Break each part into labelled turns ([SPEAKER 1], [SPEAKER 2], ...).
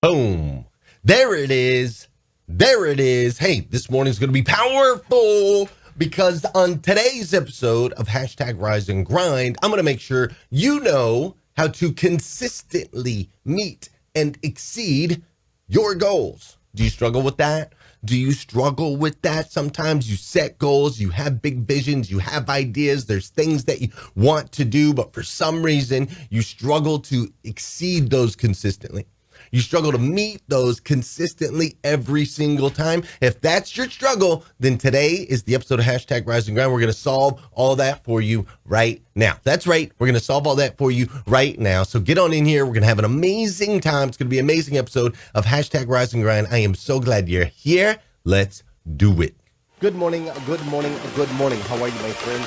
[SPEAKER 1] Boom. There it is. There it is. Hey, this morning's going to be powerful because on today's episode of hashtag Rise and Grind, I'm going to make sure you know how to consistently meet and exceed your goals. Do you struggle with that? Do you struggle with that? Sometimes you set goals, you have big visions, you have ideas, there's things that you want to do, but for some reason you struggle to exceed those consistently. You struggle to meet those consistently every single time. If that's your struggle, then today is the episode of hashtag Rise and Grind. We're going to solve all that for you right now. That's right. We're going to solve all that for you right now. So get on in here. We're going to have an amazing time. It's going to be an amazing episode of hashtag Rise and Grind. I am so glad you're here. Let's do it. Good morning. Good morning. Good morning. How are you, my friend?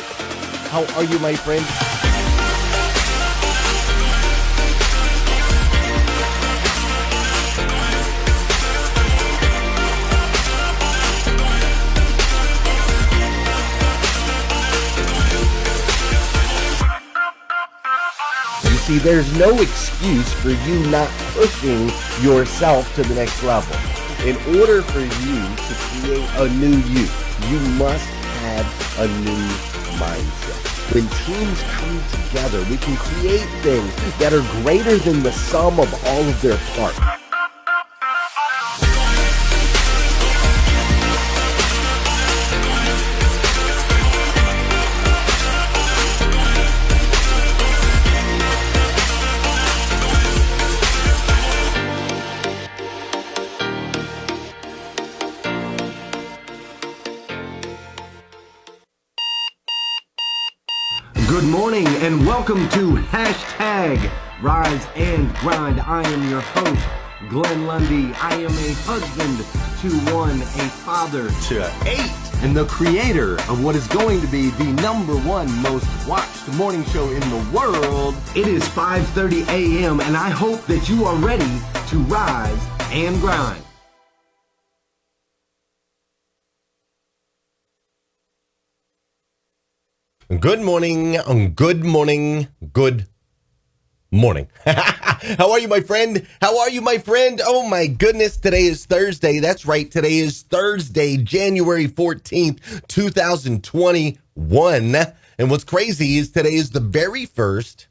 [SPEAKER 1] How are you, my friend? See, there's no excuse for you not pushing yourself to the next level. In order for you to create a new you must have a new mindset. When teams come together, we can create things that are greater than the sum of all of their parts.
[SPEAKER 2] Good morning and welcome to hashtag Rise and Grind. I am your host, Glenn Lundy. I am a husband to one, a father to 8, and the creator of what is going to be the #1 most watched morning show in the world. It is 5:30 a.m. and I hope that you are ready to rise and grind.
[SPEAKER 1] Good morning, good morning, good morning. How are you, my friend? How are you, my friend? Oh my goodness, today is Thursday. That's right, today is Thursday, January 14th, 2021. And what's crazy is today is the very first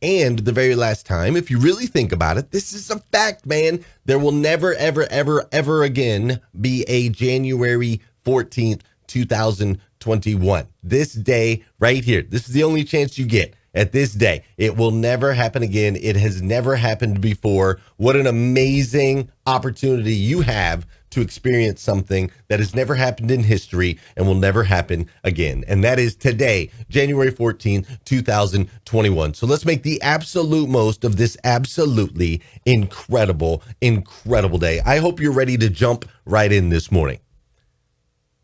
[SPEAKER 1] and the very last time, if you really think about it, this is a fact, man. There will never, ever, ever, ever again be a January 14th, 2021. This day right here, this is the only chance you get at this day. It will never happen again. It has never happened before. What an amazing opportunity you have to experience something that has never happened in history and will never happen again. And that is today, January 14th, 2021. So let's make the absolute most of this absolutely incredible, incredible day. I hope you're ready to jump right in this morning.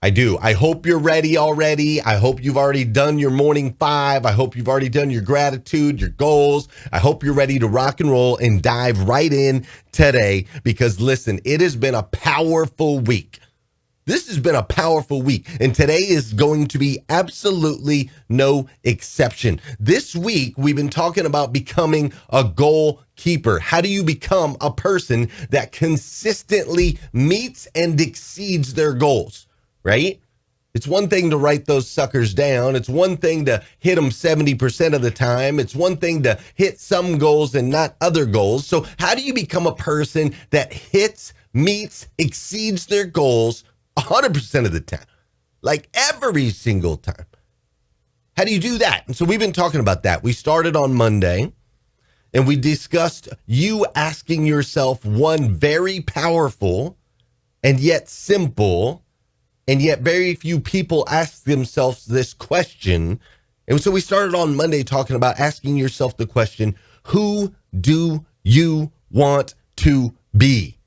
[SPEAKER 1] I do. I hope you're ready already. I hope you've already done your morning 5. I hope you've already done your gratitude, your goals. I hope you're ready to rock and roll and dive right in today because listen, it has been a powerful week. This has been a powerful week, and today is going to be absolutely no exception. This week, we've been talking about becoming a goal keeper. How do you become a person that consistently meets and exceeds their goals? Right? It's one thing to write those suckers down. It's one thing to hit them 70% of the time. It's one thing to hit some goals and not other goals. So how do you become a person that hits, meets, exceeds their goals 100% of the time? Like every single time. How do you do that? And so we've been talking about that. We started on Monday and we discussed you asking yourself one very powerful and yet simple and yet very few people ask themselves this question. And so we started on Monday talking about asking yourself the question, who do you want to be?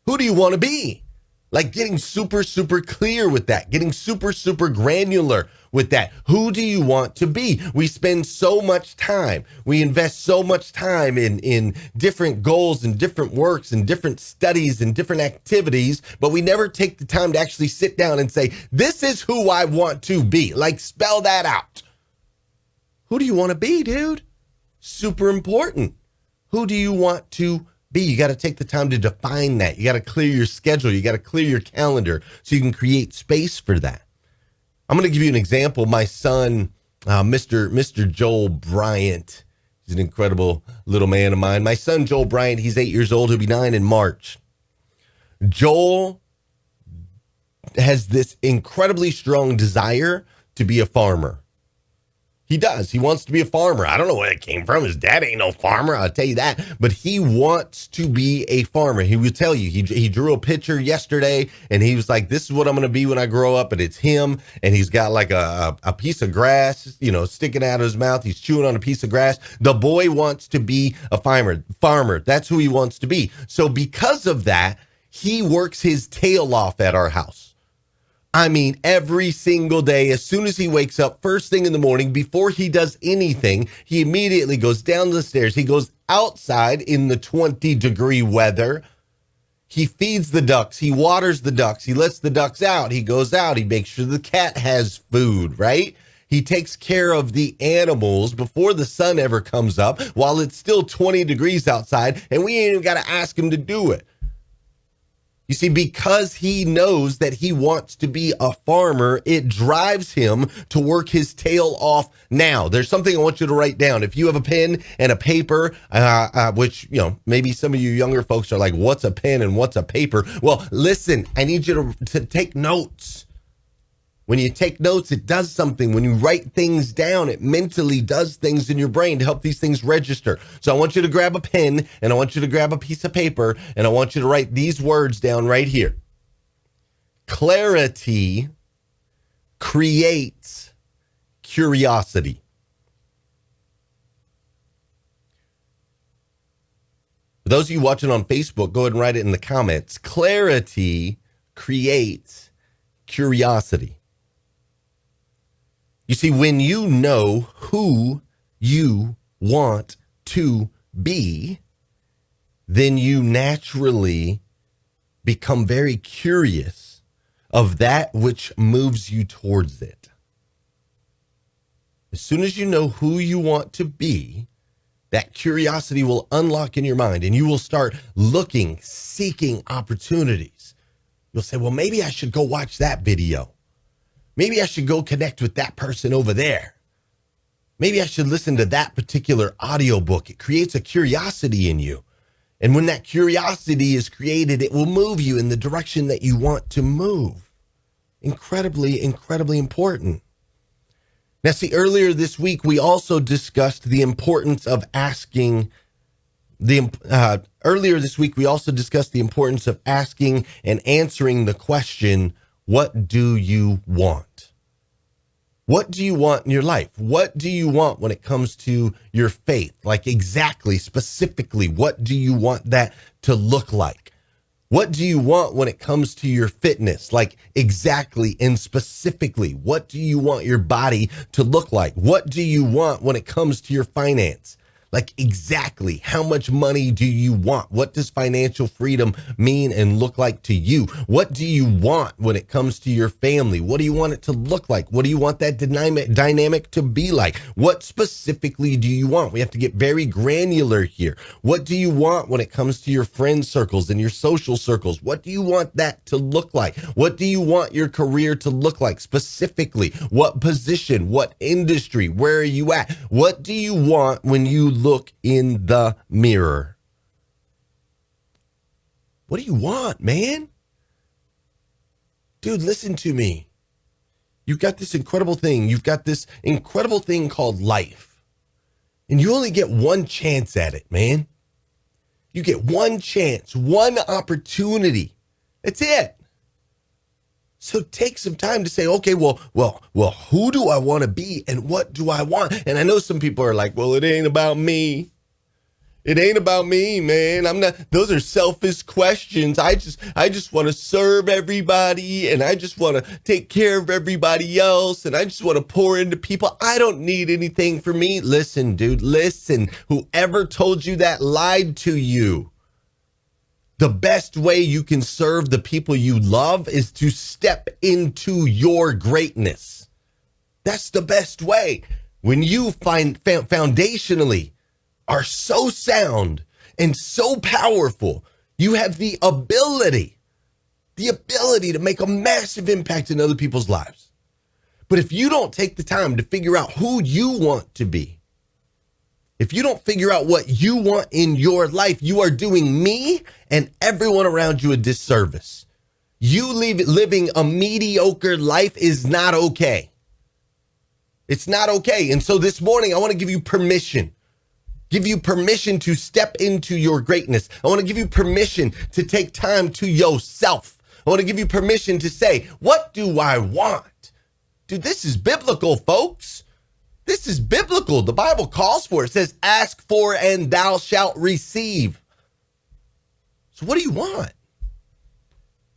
[SPEAKER 1] Who do you want to be? Like getting super, super clear with that, getting super, super granular with that. Who do you want to be? We spend so much time. We invest so much time in different goals and different works and different studies and different activities, but we never take the time to actually sit down and say, this is who I want to be. Like spell that out. Who do you want to be, dude? Super important. Who do you want to B, you got to take the time to define that. You got to clear your schedule. You got to clear your calendar so you can create space for that. I'm going to give you an example. My son, Mr. Joel Bryant, he's an incredible little man of mine. My son, Joel Bryant, he's 8 years old. He'll be 9 in March. Joel has this incredibly strong desire to be a farmer. He does. He wants to be a farmer. I don't know where it came from. His dad ain't no farmer, I'll tell you that. But he wants to be a farmer. He would tell you, he drew a picture yesterday, and he was like, this is what I'm going to be when I grow up. And it's him, and he's got like a piece of grass, sticking out of his mouth. He's chewing on a piece of grass. The boy wants to be a farmer. That's who he wants to be. So because of that, he works his tail off at our house. I mean, every single day, as soon as he wakes up, first thing in the morning, before he does anything, he immediately goes down the stairs. He goes outside in the 20-degree weather. He feeds the ducks. He waters the ducks. He lets the ducks out. He goes out. He makes sure the cat has food, right? He takes care of the animals before the sun ever comes up while it's still 20 degrees outside, and we ain't even got to ask him to do it. You see, because he knows that he wants to be a farmer, it drives him to work his tail off now. There's something I want you to write down. If you have a pen and a paper, which, maybe some of you younger folks are like, what's a pen and what's a paper? Well, listen, I need you to take notes. When you take notes, it does something. When you write things down, it mentally does things in your brain to help these things register. So I want you to grab a pen, and I want you to grab a piece of paper, and I want you to write these words down right here. Clarity creates curiosity. For those of you watching on Facebook, go ahead and write it in the comments. Clarity creates curiosity. You see, when you know who you want to be, then you naturally become very curious of that which moves you towards it. As soon as you know who you want to be, that curiosity will unlock in your mind, and you will start looking, seeking opportunities. You'll say, well, maybe I should go watch that video. Maybe I should go connect with that person over there. Maybe I should listen to that particular audiobook. It creates a curiosity in you. And when that curiosity is created, it will move you in the direction that you want to move. Incredibly, incredibly important. Now, see, earlier this week, we also discussed the importance of asking earlier this week, we also discussed the importance of asking and answering the question, what do you want? What do you want in your life? What do you want when it comes to your faith? Like exactly, specifically, what do you want that to look like? What do you want when it comes to your fitness? Like exactly and specifically, what do you want your body to look like? What do you want when it comes to your finance? Like exactly how much money do you want? What does financial freedom mean and look like to you? What do you want when it comes to your family? What do you want it to look like? What do you want that dynamic to be like? What specifically do you want? We have to get very granular here. What do you want when it comes to your friend circles and your social circles? What do you want that to look like? What do you want your career to look like specifically? What position? What industry? Where are you at? What do you want when you look in the mirror? What do you want, man? Dude, listen to me. You've got this incredible thing. You've got this incredible thing called life. And you only get one chance at it, man. You get one chance, one opportunity. That's it. So take some time to say, okay, well, who do I want to be and what do I want? And I know some people are like, well, it ain't about me. It ain't about me, man. Those are selfish questions. I just want to serve everybody, and I just want to take care of everybody else, and I just want to pour into people. I don't need anything for me. Listen, dude, listen. Whoever told you that lied to you. The best way you can serve the people you love is to step into your greatness. That's the best way. When you foundationally are so sound and so powerful. You have the ability to make a massive impact in other people's lives. But if you don't take the time to figure out who you want to be, if you don't figure out what you want in your life, you are doing me and everyone around you a disservice. Living a mediocre life is not okay. It's not okay. And so this morning, I want to give you permission. Give you permission to step into your greatness. I want to give you permission to take time to yourself. I want to give you permission to say, what do I want? Dude, this is biblical, folks. This is biblical. The Bible calls for it. It says, ask for and thou shalt receive. So what do you want?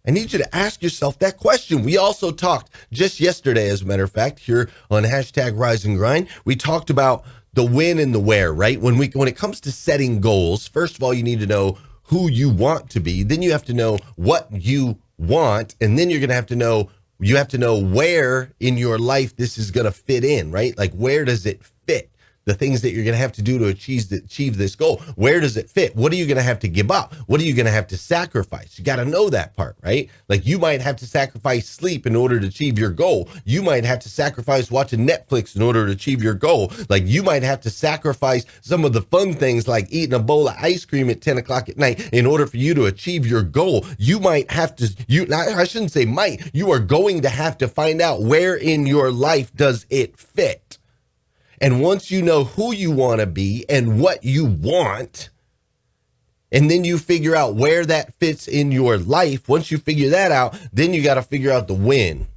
[SPEAKER 1] I need you to ask yourself that question. We also talked just yesterday, as a matter of fact, here on hashtag Rise and Grind. We talked about the when and the where, right? When it comes to setting goals, first of all, you need to know who you want to be. Then you have to know what you want. And then you have to know where in your life this is going to fit in, right? Like, where does it fit? The things that you're going to have to do to achieve this goal. Where does it fit? What are you going to have to give up? What are you going to have to sacrifice? You got to know that part, right? Like, you might have to sacrifice sleep in order to achieve your goal. You might have to sacrifice watching Netflix in order to achieve your goal. Like, you might have to sacrifice some of the fun things like eating a bowl of ice cream at 10 o'clock at night in order for you to achieve your goal. You might have to, I shouldn't say might, you are going to have to find out where in your life does it fit. And once you know who you want to be and what you want, and then you figure out where that fits in your life, once you figure that out, then you got to figure out the when,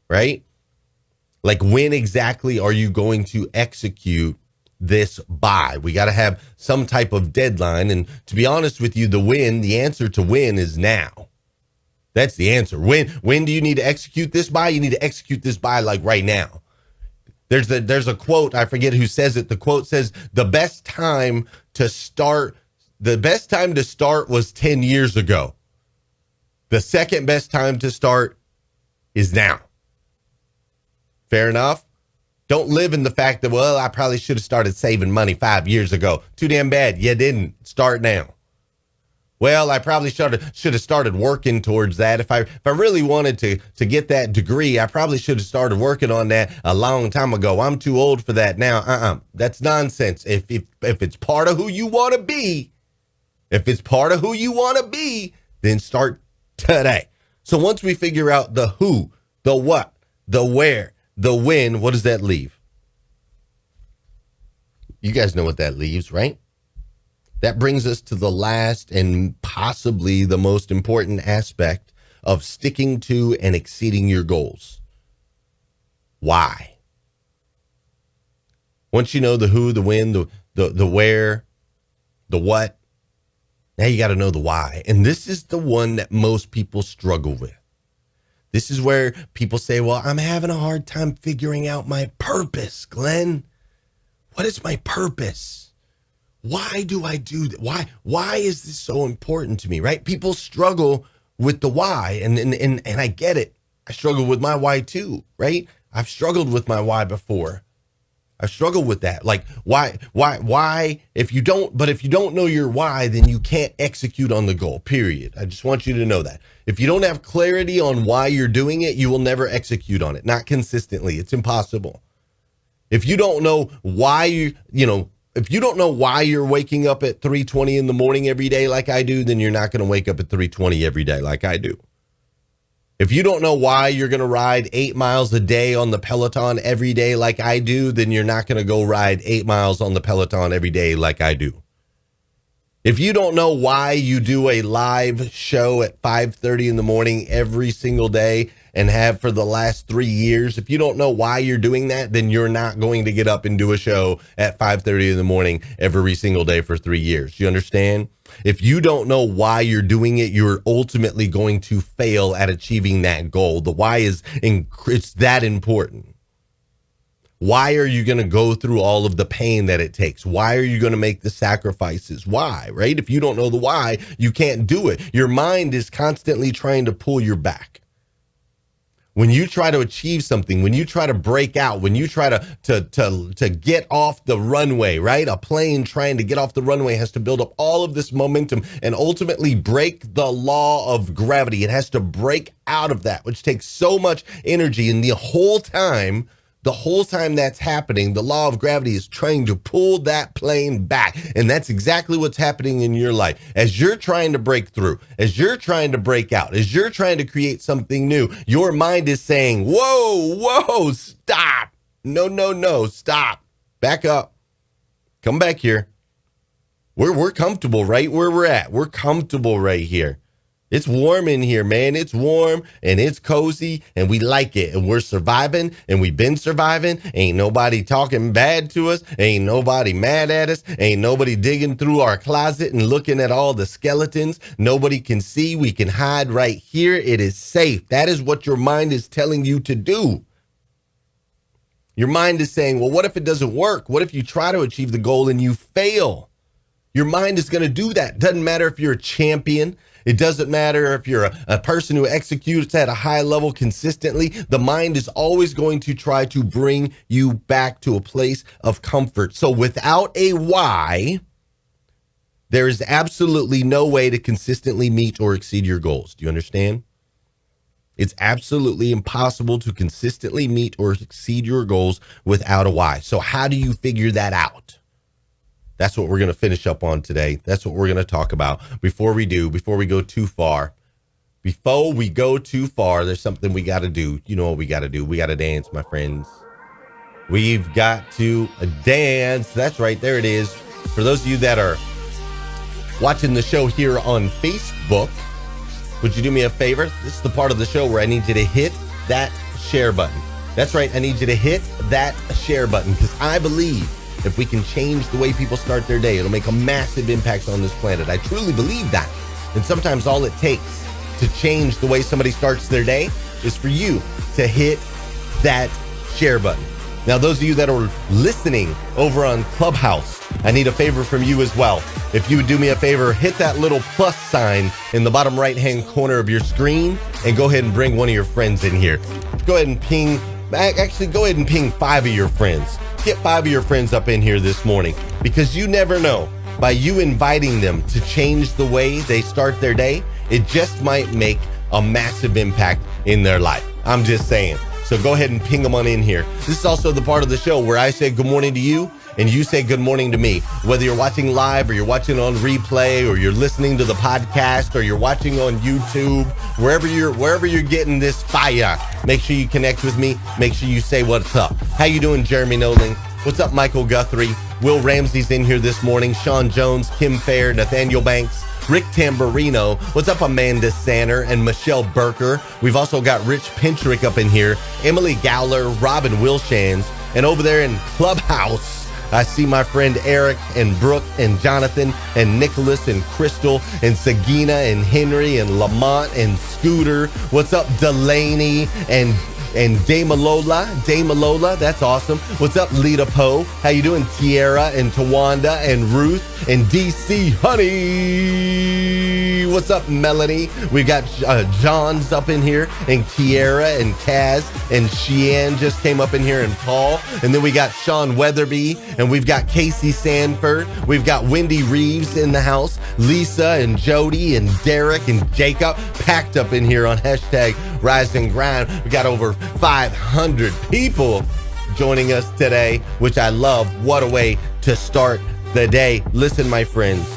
[SPEAKER 1] right? Like, when exactly are you going to execute this by? We got to have some type of deadline. And to be honest with you, the answer to when is now. That's the answer. When do you need to execute this by? You need to execute this by, like, right now. There's a quote, I forget who says it. The quote says, the best time to start was 10 years ago. The second best time to start is now. Fair enough? Don't live in the fact that, well, I probably should have started saving money 5 years ago. Too damn bad. You didn't. Start now. Well, I probably should have started working towards that. If I really wanted to get that degree, I probably should have started working on that a long time ago. I'm too old for that now. That's nonsense. If it's part of who you want to be, then start today. So once we figure out the who, the what, the where, the when, what does that leave? You guys know what that leaves, right? That brings us to the last and possibly the most important aspect of sticking to and exceeding your goals. Why? Once you know the who, the when, the where, the what, now you got to know the why. And this is the one that most people struggle with. This is where people say, well, I'm having a hard time figuring out my purpose, Glenn. What is my purpose? Why do I do that? Why is this so important to me, right? People struggle with the why, and I get it. I struggle with my why too, right? I've struggled with my why before. I've struggled with that. Like, why, if you don't know your why, then you can't execute on the goal, period. I just want you to know that. If you don't have clarity on why you're doing it, you will never execute on it, not consistently. It's impossible. If you don't know why if you don't know why you're waking up at 3:20 in the morning every day like I do, then you're not going to wake up at 3:20 every day like I do. If you don't know why you're going to ride 8 miles a day on the Peloton every day like I do, then you're not going to go ride 8 miles on the Peloton every day like I do. If you don't know why you do a live show at 5:30 in the morning every single day and have for the last 3 years, if you don't know why you're doing that, then you're not going to get up and do a show at 5:30 in the morning every single day for 3 years. You understand? If you don't know why you're doing it, you're ultimately going to fail at achieving that goal. The why it's that important. Why are you going to go through all of the pain that it takes? Why are you going to make the sacrifices? Why, right? If you don't know the why, you can't do it. Your mind is constantly trying to pull you back. When you try to achieve something, when you try to break out, when you try to get off the runway, right? A plane trying to get off the runway has to build up all of this momentum and ultimately break the law of gravity. It has to break out of that, which takes so much energy. And the whole time that's happening, the law of gravity is trying to pull that plane back. And that's exactly what's happening in your life. As you're trying to break through, as you're trying to break out, as you're trying to create something new, your mind is saying, whoa, stop. No, stop. Back up. Come back here. We're comfortable right where we're at. We're comfortable right here. It's warm in here, man. It's warm and it's cozy and we like it and we're surviving and we've been surviving. Ain't nobody talking bad to us. Ain't nobody mad at us. Ain't nobody digging through our closet and looking at all the skeletons. Nobody can see. We can hide right here. It is safe. That is what your mind is telling you to do. Your mind is saying, well, what if it doesn't work? What if you try to achieve the goal and you fail? Your mind is going to do that. Doesn't matter if you're a champion. It doesn't matter if you're a person who executes at a high level consistently. The mind is always going to try to bring you back to a place of comfort. So without a why, there is absolutely no way to consistently meet or exceed your goals. Do you understand? It's absolutely impossible to consistently meet or exceed your goals without a why. So how do you figure that out? That's what we're going to finish up on today. That's what we're going to talk about. Before we go too far, there's something we got to do. You know what we got to do? We got to dance, my friends. We've got to dance. That's right. There it is. For those of you that are watching the show here on Facebook, would you do me a favor? This is the part of the show where I need you to hit that share button. That's right. I need you to hit that share button because I believe if we can change the way people start their day, it'll make a massive impact on this planet. I truly believe that. And sometimes all it takes to change the way somebody starts their day is for you to hit that share button. Now, those of you that are listening over on Clubhouse, I need a favor from you as well. If you would do me a favor, hit that little plus sign in the bottom right-hand corner of your screen and go ahead and bring one of your friends in here. Go ahead and ping 5 of your friends. Get 5 of your friends up in here this morning because you never know. By you inviting them to change the way they start their day, it just might make a massive impact in their life. I'm just saying. So go ahead and ping them on in here. This is also the part of the show where I say good morning to you and you say good morning to me. Whether you're watching live or you're watching on replay or you're listening to the podcast or you're watching on YouTube, wherever you're getting this fire, make sure you connect with me. Make sure you say what's up. How you doing, Jeremy Noling? What's up, Michael Guthrie? Will Ramsey's in here this morning. Sean Jones, Kim Fair, Nathaniel Banks, Rick Tamburino. What's up, Amanda Sanner and Michelle Berker? We've also got Rich Pintrick up in here, Emily Gowler, Robin Wilshans, and over there in Clubhouse, I see my friend Eric and Brooke and Jonathan and Nicholas and Crystal and Sagina and Henry and Lamont and Scooter. What's up, Delaney and Dame Lola, that's awesome. What's up, Lita Poe? How you doing, Tiara and Tawanda and Ruth and DC Honey? What's up, Melanie? We got John's up in here and Kiara and Kaz and Sheehan just came up in here and Paul. And then we got Sean Weatherby and we've got Casey Sanford. We've got Wendy Reeves in the house, Lisa and Jody and Derek and Jacob packed up in here on hashtag Rise and Grind. We got over 500 people joining us today, which I love. What a way to start the day. Listen, my friends,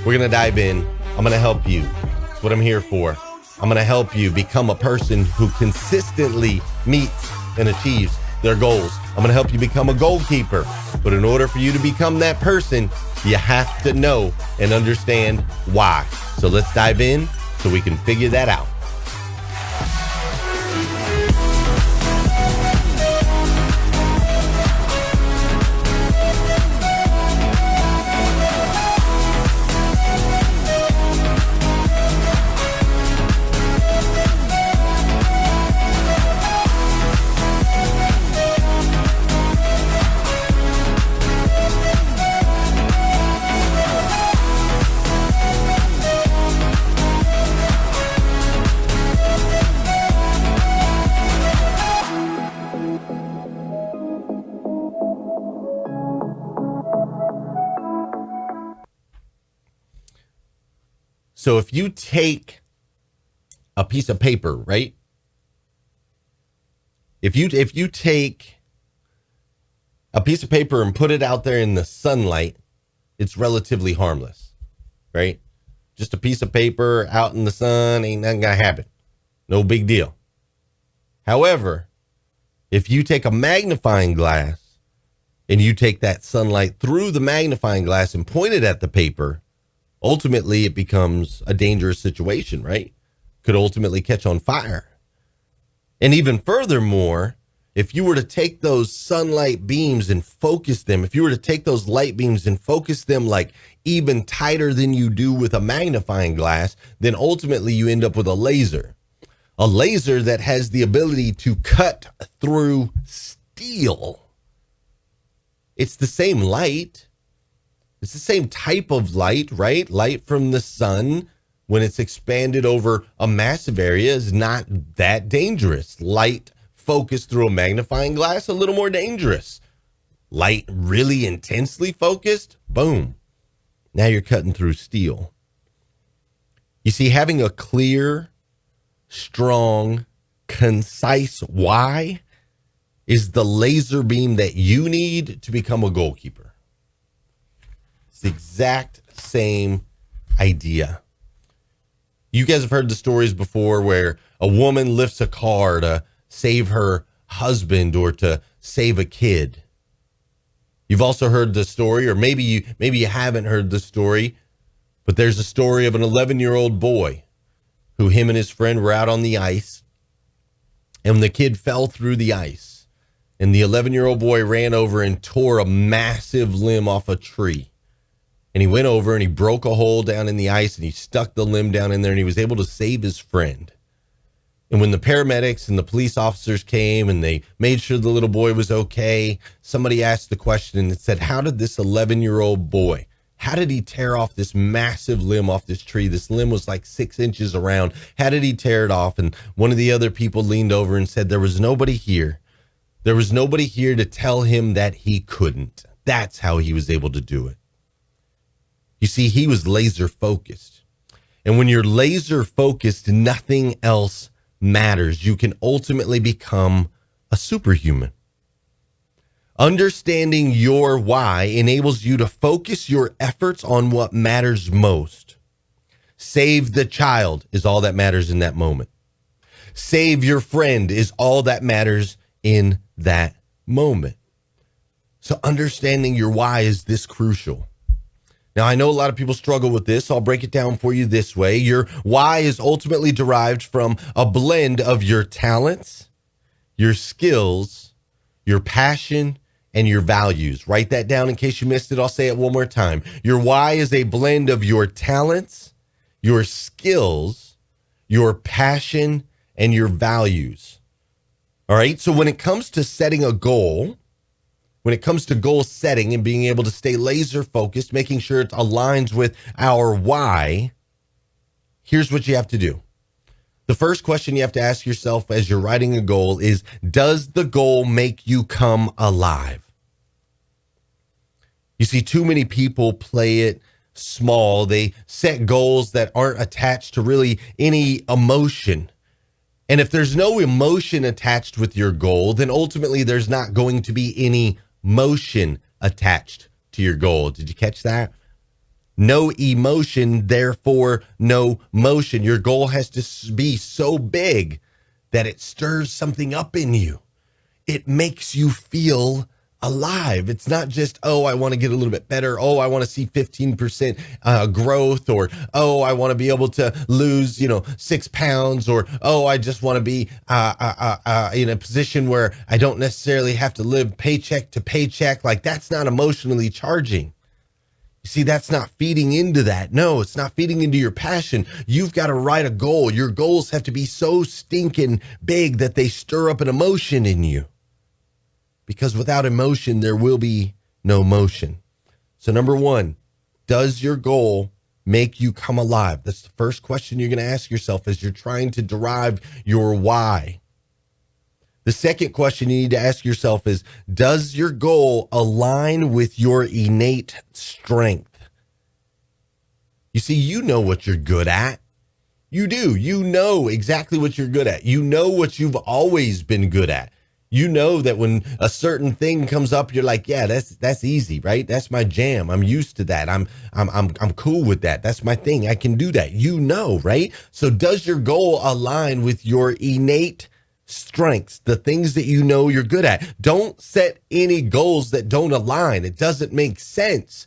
[SPEAKER 1] we're going to dive in. I'm going to help you. That's what I'm here for. I'm going to help you become a person who consistently meets and achieves their goals. I'm going to help you become a goalkeeper. But in order for you to become that person, you have to know and understand why. So let's dive in so we can figure that out. So if you take a piece of paper, right? If you take a piece of paper and put it out there in the sunlight, it's relatively harmless, right? Just a piece of paper out in the sun, ain't nothing gonna happen. No big deal. However, if you take a magnifying glass and you take that sunlight through the magnifying glass and point it at the paper, ultimately it becomes a dangerous situation, right? Could ultimately catch on fire. And even furthermore, if you were to take those sunlight beams and focus them, if you were to take those light beams and focus them like even tighter than you do with a magnifying glass, then ultimately you end up with a laser that has the ability to cut through steel. It's the same light. It's the same type of light, right? Light from the sun, when it's expanded over a massive area, is not that dangerous. Light focused through a magnifying glass, a little more dangerous. Light really intensely focused, boom. Now you're cutting through steel. You see, having a clear, strong, concise why is the laser beam that you need to become a goalkeeper. It's the exact same idea. You guys have heard the stories before where a woman lifts a car to save her husband or to save a kid. You've also heard the story, or maybe you haven't heard the story, but there's a story of an 11-year-old boy who him and his friend were out on the ice, and the kid fell through the ice, and the 11-year-old boy ran over and tore a massive limb off a tree. And he went over and he broke a hole down in the ice and he stuck the limb down in there and he was able to save his friend. And when the paramedics and the police officers came and they made sure the little boy was okay, somebody asked the question and it said, how did this 11-year-old boy, how did he tear off this massive limb off this tree? This limb was like 6 inches around. How did he tear it off? And one of the other people leaned over and said, there was nobody here. There was nobody here to tell him that he couldn't. That's how he was able to do it. You see, he was laser focused. And when you're laser focused, nothing else matters. You can ultimately become a superhuman. Understanding your why enables you to focus your efforts on what matters most. Save the child is all that matters in that moment. Save your friend is all that matters in that moment. So understanding your why is this crucial. Now, I know a lot of people struggle with this. So I'll break it down for you this way. Your why is ultimately derived from a blend of your talents, your skills, your passion, and your values. Write that down in case you missed it. I'll say it one more time. Your why is a blend of your talents, your skills, your passion, and your values. All right. So when it comes to setting a goal, when it comes to goal setting and being able to stay laser focused, making sure it aligns with our why, here's what you have to do. The first question you have to ask yourself as you're writing a goal is, does the goal make you come alive? You see, too many people play it small. They set goals that aren't attached to really any emotion. And if there's no emotion attached with your goal, then ultimately there's not going to be any motion attached to your goal. Did you catch that? No emotion, therefore no motion. Your goal has to be so big that it stirs something up in you. It makes you feel alive. It's not just, oh, I want to get a little bit better. Oh, I want to see 15% growth, or, oh, I want to be able to lose, 6 pounds, or, oh, I just want to be in a position where I don't necessarily have to live paycheck to paycheck. Like, that's not emotionally charging. You see, that's not feeding into that. No, it's not feeding into your passion. You've got to write a goal. Your goals have to be so stinking big that they stir up an emotion in you. Because without emotion, there will be no motion. So number one, does your goal make you come alive? That's the first question you're going to ask yourself as you're trying to derive your why. The second question you need to ask yourself is, does your goal align with your innate strength? You see, you know what you're good at. You do. You know exactly what you're good at. You know what you've always been good at. You know that when a certain thing comes up, you're like, yeah, that's easy, right? That's my jam. I'm used to that. I'm cool with that. That's my thing. I can do that. You know, right? So does your goal align with your innate strengths, the things that you know you're good at? Don't set any goals that don't align. It doesn't make sense.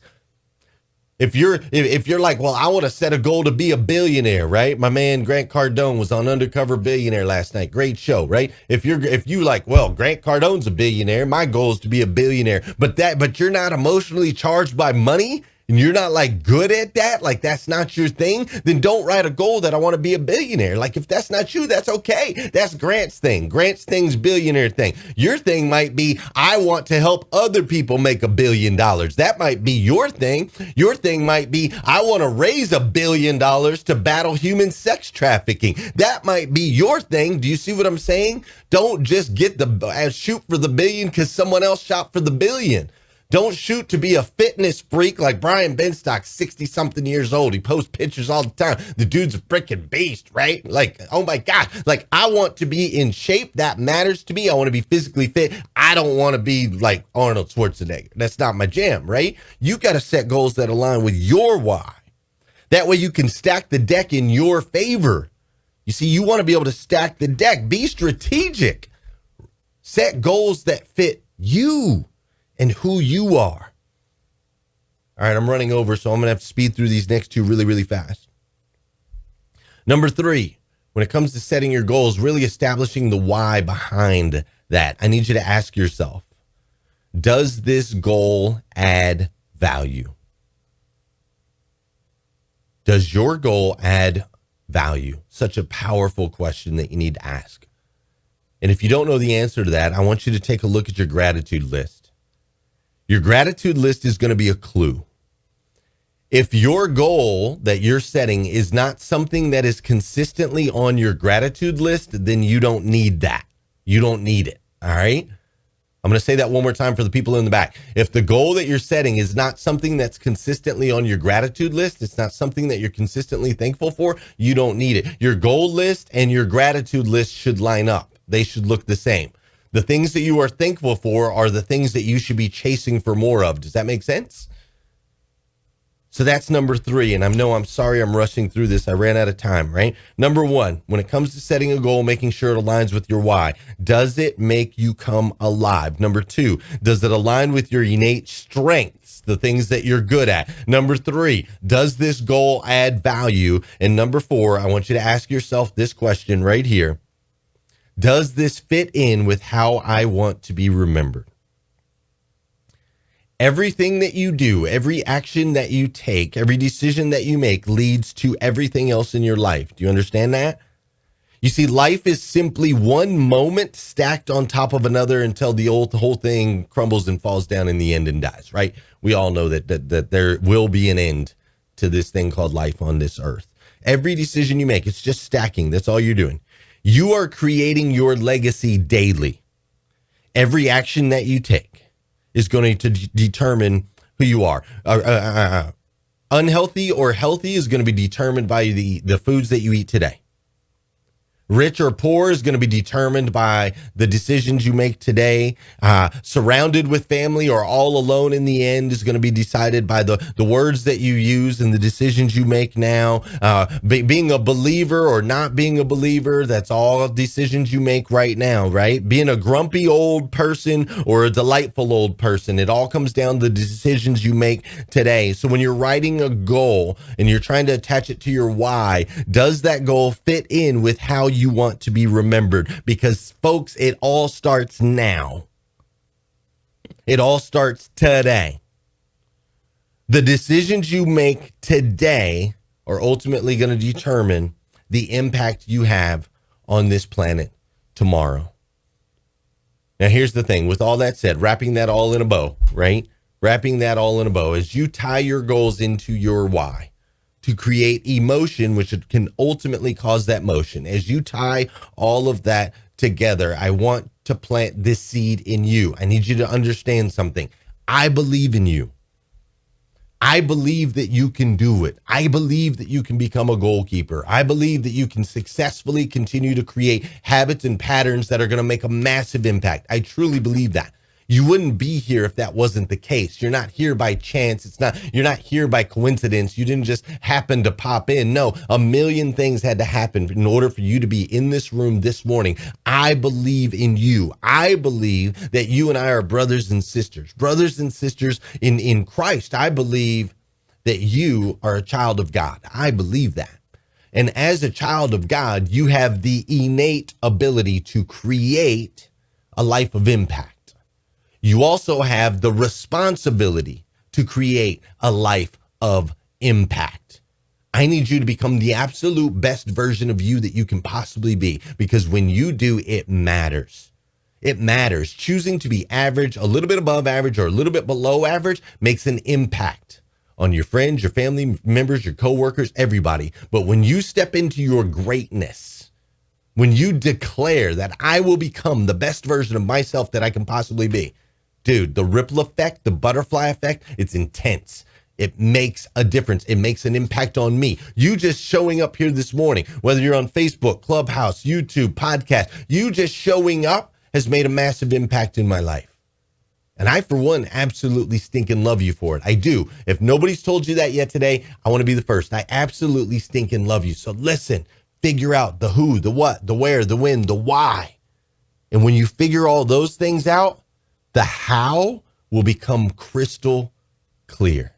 [SPEAKER 1] If you're like, well, I want to set a goal to be a billionaire, right? My man Grant Cardone was on Undercover Billionaire last night. Great show, right? If you like, well, Grant Cardone's a billionaire, my goal is to be a billionaire, but you're not emotionally charged by money, and you're not like good at that, like that's not your thing, then don't write a goal that I want to be a billionaire. Like if that's not you, that's okay. That's Grant's thing. Grant's thing's billionaire thing. Your thing might be, I want to help other people make $1 billion. That might be your thing. Your thing might be, I want to raise $1 billion to battle human sex trafficking. That might be your thing. Do you see what I'm saying? Don't just shoot for the billion because someone else shot for the billion. Don't shoot to be a fitness freak like Brian Benstock, 60-something years old. He posts pictures all the time. The dude's a freaking beast, right? Like, oh my God. Like, I want to be in shape. That matters to me. I want to be physically fit. I don't want to be like Arnold Schwarzenegger. That's not my jam, right? You got to set goals that align with your why. That way you can stack the deck in your favor. You see, you want to be able to stack the deck. Be strategic. Set goals that fit you and who you are. All right, I'm running over, so I'm going to have to speed through these next two really, really fast. Number 3, when it comes to setting your goals, really establishing the why behind that. I need you to ask yourself, does this goal add value? Does your goal add value? Such a powerful question that you need to ask. And if you don't know the answer to that, I want you to take a look at your gratitude list. Your gratitude list is going to be a clue. If your goal that you're setting is not something that is consistently on your gratitude list, then you don't need that. You don't need it. All right. I'm going to say that one more time for the people in the back. If the goal that you're setting is not something that's consistently on your gratitude list, it's not something that you're consistently thankful for, you don't need it. Your goal list and your gratitude list should line up. They should look the same. The things that you are thankful for are the things that you should be chasing for more of. Does that make sense? So that's number 3. And I'm sorry I'm rushing through this. I ran out of time, right? Number 1, when it comes to setting a goal, making sure it aligns with your why. Does it make you come alive? Number 2, does it align with your innate strengths, the things that you're good at? Number 3, does this goal add value? And number 4, I want you to ask yourself this question right here. Does this fit in with how I want to be remembered? Everything that you do, every action that you take, every decision that you make leads to everything else in your life. Do you understand that? You see, life is simply one moment stacked on top of another until the whole thing crumbles and falls down in the end and dies, right? We all know that there will be an end to this thing called life on this earth. Every decision you make, it's just stacking. That's all you're doing. You are creating your legacy daily. Every action that you take is going to determine who you are. Unhealthy or healthy is going to be determined by the foods that you eat today. Rich or poor is going to be determined by the decisions you make today. Surrounded with family or all alone in the end is going to be decided by the words that you use and the decisions you make now. Being a believer or not being a believer, that's all decisions you make right now, right? Being a grumpy old person or a delightful old person, it all comes down to the decisions you make today. So when you're writing a goal and you're trying to attach it to your why, does that goal fit in with how you want to be remembered? Because folks, it all starts now. It all starts today. The decisions you make today are ultimately going to determine the impact you have on this planet tomorrow. Now, here's the thing. With all that said, wrapping that all in a bow, right? Wrapping that all in a bow, as you tie your goals into your why, to create emotion, which can ultimately cause that motion. As you tie all of that together, I want to plant this seed in you. I need you to understand something. I believe in you. I believe that you can do it. I believe that you can become a goalkeeper. I believe that you can successfully continue to create habits and patterns that are going to make a massive impact. I truly believe that. You wouldn't be here if that wasn't the case. You're not here by chance. You're not here by coincidence. You didn't just happen to pop in. No, a million things had to happen in order for you to be in this room this morning. I believe in you. I believe that you and I are brothers and sisters in Christ. I believe that you are a child of God. I believe that. And as a child of God, you have the innate ability to create a life of impact. You also have the responsibility to create a life of impact. I need you to become the absolute best version of you that you can possibly be, because when you do, it matters. It matters. Choosing to be average, a little bit above average, or a little bit below average makes an impact on your friends, your family members, your coworkers, everybody. But when you step into your greatness, when you declare that I will become the best version of myself that I can possibly be, dude, the ripple effect, the butterfly effect, it's intense. It makes a difference. It makes an impact on me. You just showing up here this morning, whether you're on Facebook, Clubhouse, YouTube, podcast, you just showing up has made a massive impact in my life. And I, for one, absolutely stinking love you for it. I do. If nobody's told you that yet today, I want to be the first. I absolutely stinking love you. So listen, figure out the who, the what, the where, the when, the why. And when you figure all those things out, the how will become crystal clear.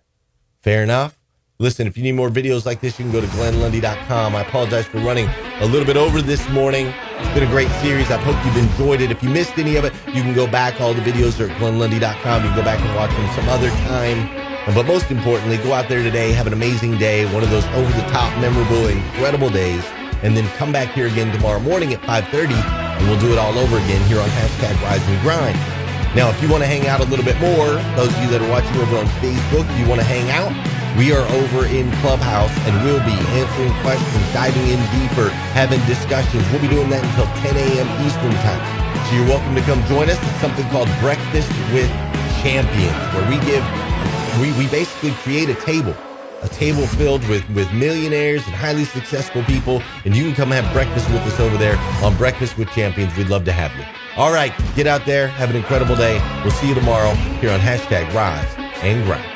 [SPEAKER 1] Fair enough? Listen, if you need more videos like this, you can go to glennlundy.com. I apologize for running a little bit over this morning. It's been a great series. I hope you've enjoyed it. If you missed any of it, you can go back. All the videos are at glennlundy.com. You can go back and watch them some other time. But most importantly, go out there today, have an amazing day, one of those over-the-top, memorable, incredible days, and then come back here again tomorrow morning at 5:30, and we'll do it all over again here on #RiseAndGrind. Now, if you want to hang out a little bit more, those of you that are watching over on Facebook, if you want to hang out, we are over in Clubhouse, and we'll be answering questions, diving in deeper, having discussions. We'll be doing that until 10 a.m. Eastern time. So you're welcome to come join us. It's something called Breakfast with Champions, where we basically create a table filled with millionaires and highly successful people, and you can come have breakfast with us over there on Breakfast with Champions. We'd love to have you. All right, get out there, have an incredible day. We'll see you tomorrow here on #RiseAndGrind.